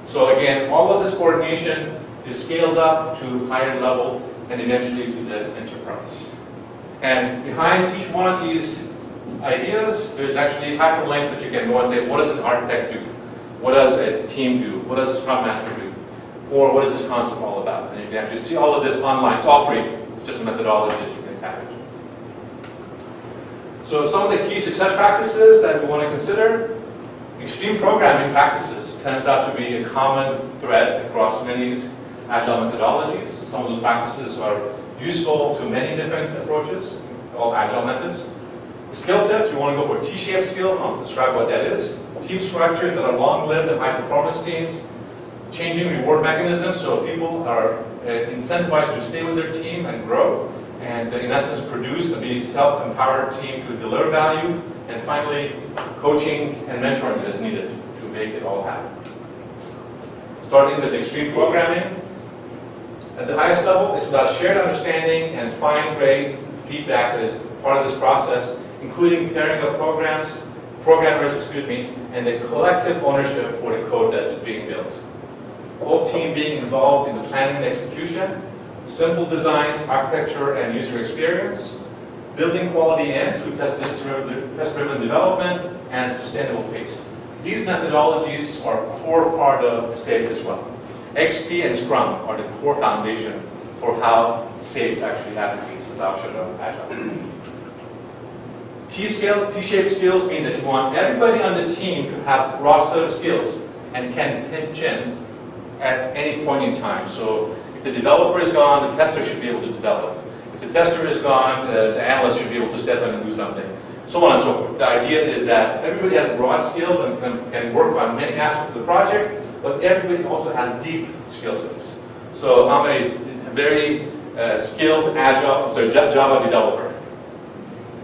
So again, all of this coordination is scaled up to higher level and eventually to the enterprise. And behind each one of these ideas, there's actually hyperlinks that you can go and say, what does an architect do? What does a team do? What does a Scrum Master do? Or what is this concept all about? And you can actually see all of this online. It's all free. It's just a methodology that you can tap into. So some of the key success practices that we want to consider, extreme programming practices tends out to be a common thread across many Agile methodologies. Some of those practices are useful to many different approaches, all Agile methods. Skill sets, you want to go for T-shaped skills. I'll describe what that is. Team structures that are long-lived and high-performance teams. Changing reward mechanisms so people are incentivized to stay with their team and grow. And in essence, produce and be self-empowered team to deliver value. And finally, coaching and mentoring is needed to make it all happen. Starting with extreme programming. At the highest level, it's about shared understanding and fine-grained feedback that is part of this process, including pairing of programmers, and the collective ownership for the code that is being built. Whole team being involved in the planning and execution, simple designs, architecture, and user experience, building quality in through test-driven development, and sustainable pace. These methodologies are a core part of SAFe as well. XP and Scrum are the core foundation for how SAFe actually advocates adoption of Agile. T-shaped skills mean that you want everybody on the team to have a broad set of skills and can pinch in at any point in time. So if the developer is gone, the tester should be able to develop. If the tester is gone, the analyst should be able to step in and do something. So on and so forth. The idea is that everybody has broad skills and can work on many aspects of the project, but everybody also has deep skill sets. So I'm a very skilled Java developer,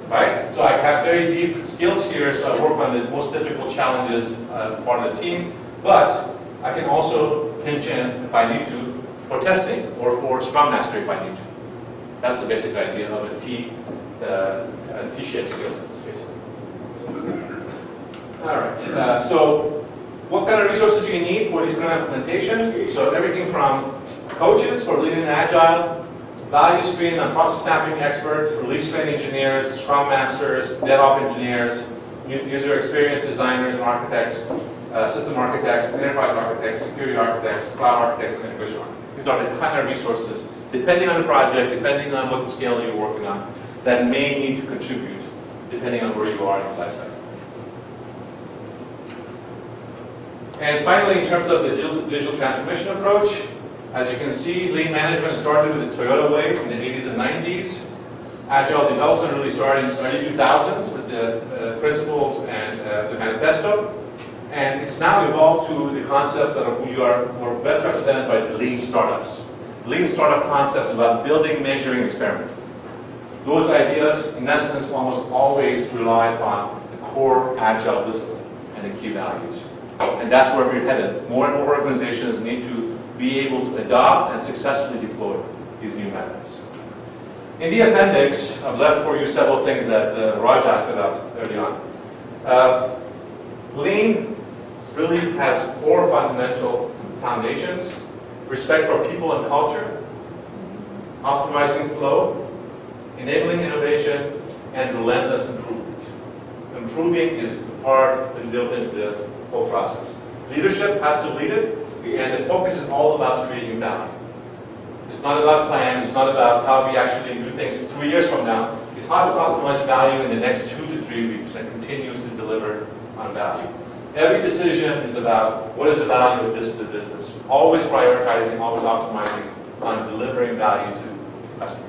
right? So I have very deep skills here, so I work on the most difficult challenges as part of the team, but I can also pinch in if I need to for testing or for Scrum Master if I need to. That's the basic idea of a T-shaped skill sets, basically. All right, so what kind of resources do you need for this kind of implementation? So everything from coaches for LeanAgile, value stream and process mapping experts, release train engineers, Scrum Masters, DevOps engineers, user experience designers and architects, system architects, enterprise architects, security architects, cloud architects, and integration architects. These are the kind of resources, depending on the project, depending on what scale you're working on, that may need to contribute, depending on where you are in the life cycle. And finally, in terms of the digital transformation approach, as you can see, lean management started with the Toyota way in the 80s and 90s. Agile development really started in the early 2000s with the principles and the manifesto. And it's now evolved to the concepts that are best represented by the lean startups. Lean startup concepts about building, measuring, experimenting. Those ideas, in essence, almost always rely upon the core Agile discipline and the key values. And that's where we're headed. More and more organizations need to be able to adopt and successfully deploy these new methods. In the appendix, I've left for you several things that Raj asked about early on. Lean really has four fundamental foundations: respect for people and culture, optimizing flow, enabling innovation, and relentless improvement. Improving is the part that's built into the whole process. Leadership has to lead it, and the focus is all about creating value. It's not about plans, it's not about how we actually do things 3 years from now. It's how to optimize value in the next 2 to 3 weeks and continuously deliver on value. Every decision is about what is the value of this to the business. Always prioritizing, always optimizing on delivering value to the customer.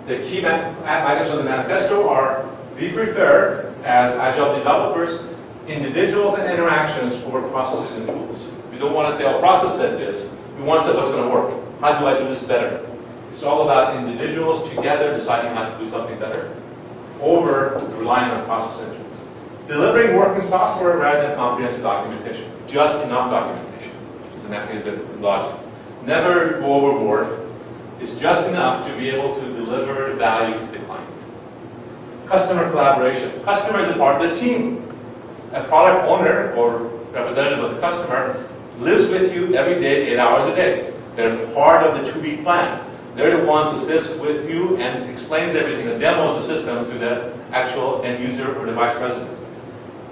The key items on the manifesto are: we prefer, as Agile developers, individuals and interactions over processes and tools. We don't want to say, oh, process said this. We want to say, what's going to work? How do I do this better? It's all about individuals together deciding how to do something better over relying on process and tools. Delivering working software rather than comprehensive documentation. Just enough documentation is the logic. Never go overboard. It's just enough to be able to deliver value to the client. Customer collaboration. Customer is a part of the team. a product owner or representative of the customer lives with you every day, 8 hours a day. They're part of the 2-week plan. They're the ones who sits with you and explains everything and demos the system to the actual end user or the vice president.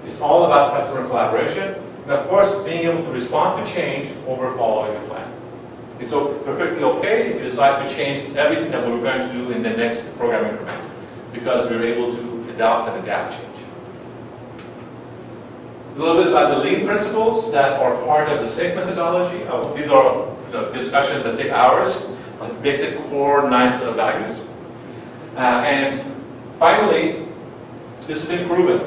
It's all about customer collaboration, and of course, being able to respond to change over following the plan. It's perfectly okay if you decide to change everything that we're going to do in the next program increment, because we're able to adopt and adapt change. A little bit about the lean principles that are part of the SAFe methodology. These are discussions that take hours, but basic core 9 set of values. And finally, this has been proven.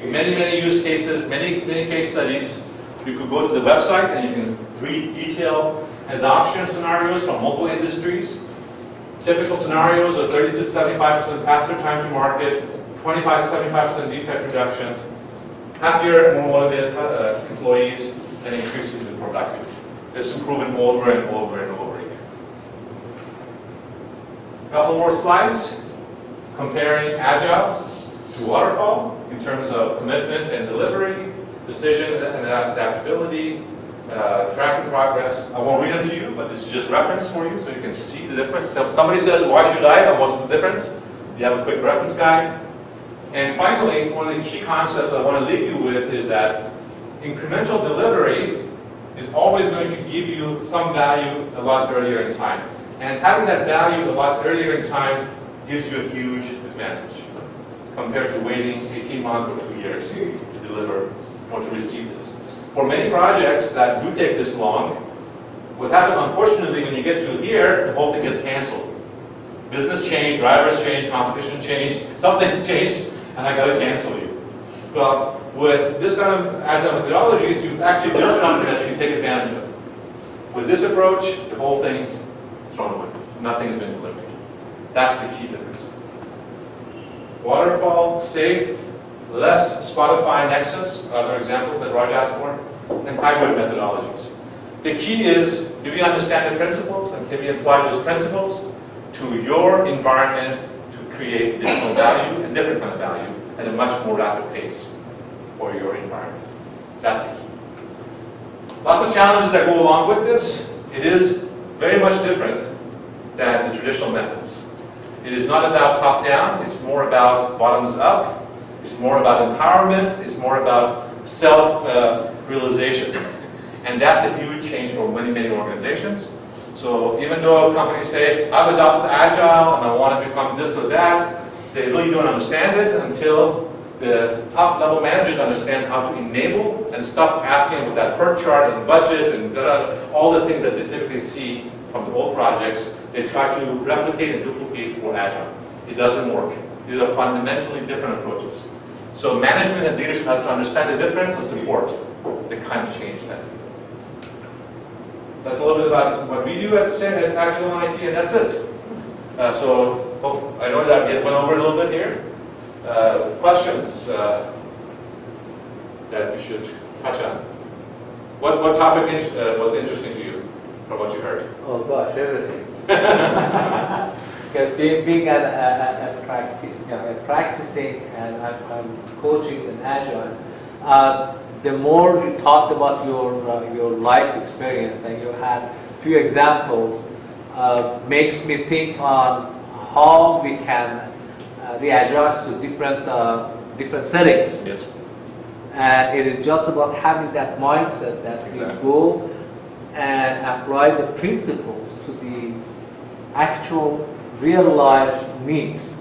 Many use cases, many case studies. You could go to the website and you can read detailed adoption scenarios from multiple industries. Typical scenarios are 30 to 75% faster time to market, 25 to 75% defect reductions, happier, more motivated employees, and increases in productivity. It's been proven over and over and over again. A couple more slides comparing Agile to Waterfall in terms of commitment and delivery, decision and adaptability, tracking progress. I won't read them to you, but this is just reference for you so you can see the difference. So if somebody says, why should I, and what's the difference? You have a quick reference guide. And finally, one of the key concepts I want to leave you with is that incremental delivery is always going to give you some value a lot earlier in time. And having that value a lot earlier in time gives you a huge advantage compared to waiting 18 months or 2 years to deliver or to receive this. For many projects that do take this long, what happens unfortunately when you get to here, the whole thing gets canceled. Business changed, drivers changed, competition changed, something changed, and I got to cancel you. Well, with this kind of Agile methodologies, you actually build something that you can take advantage of. With this approach, the whole thing is thrown away. Nothing's been delivered. That's the key difference. Waterfall, SAFe, less Spotify Nexus, other examples that Raj asked for, and hybrid methodologies. The key is, do you understand the principles, and can you apply those principles to your environment to create additional value and different kind of value at a much more rapid pace for your environment? That's the key. Lots of challenges that go along with this. It is very much different than the traditional methods. It is not about top-down, it's more about bottoms-up. It's more about empowerment, it's more about self-realization. And that's a huge change for many organizations. So even though companies say, I've adopted Agile and I want to become this or that, they really don't understand it until the top-level managers understand how to enable and stop asking with that PERT chart and budget and all the things that they typically see from the old projects. They try to replicate and duplicate for Agile. It doesn't work. These are fundamentally different approaches. So management and leadership has to understand the difference and support the kind of change that's needed. That's a little bit about what we do at Agile and IT, and that's it. So I know that we went over a little bit here. Questions that we should touch on? What topic was interesting to you from what you heard? Oh gosh, everything. Because being a practicing and I'm coaching in Agile, the more you talked about your life experience and you had few examples, makes me think on how we can readjust to different settings. Yes. And it is just about having that mindset that Exactly. we go and apply the principles to the actual real life needs.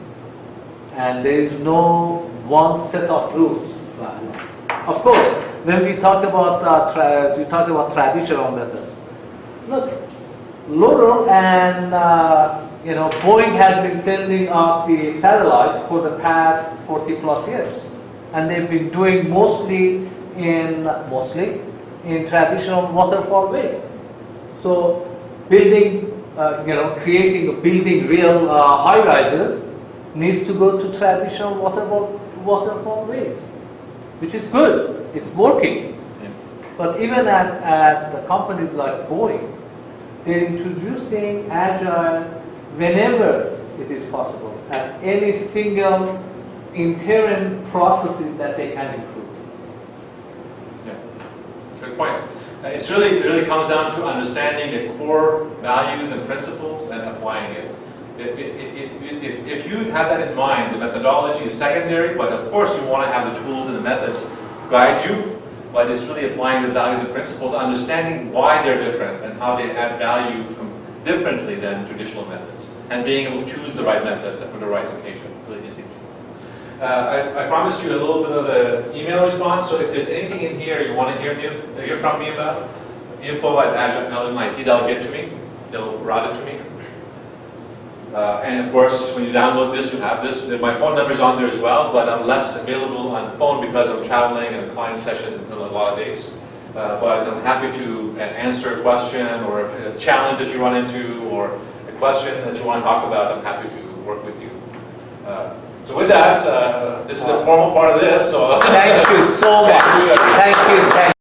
And there is no one set of rules. Of course, when we talk about traditional methods, look, Laurel and Boeing has been sending out the satellites for the past 40 plus years, and they've been doing mostly in traditional waterfall way. So building, building real high rises needs to go to traditional waterfall ways, which is good. It's working. Yeah. But even at the companies like Boeing, they're introducing Agile whenever it is possible, at any single interim processes that they can improve. Good points. It really comes down to understanding the core values and principles and applying it. If you have that in mind, the methodology is secondary, but of course you want to have the tools and the methods guide you, but it's really applying the values and principles, understanding why they're different and how they add value differently than traditional methods, and being able to choose the right method for the right occasion, really distinct. I promised you a little bit of an email response, so if there's anything in here you want to hear from me about, info@agile.it, that'll get to me, they'll route it to me. And of course, when you download this, you have this. My phone number is on there as well, but I'm less available on the phone because I'm traveling and client sessions in a lot of days. But I'm happy to answer a question or a challenge that you run into or a question that you want to talk about. I'm happy to work with you. So with that, this is the formal part of this. So Thank you so much. Thank you.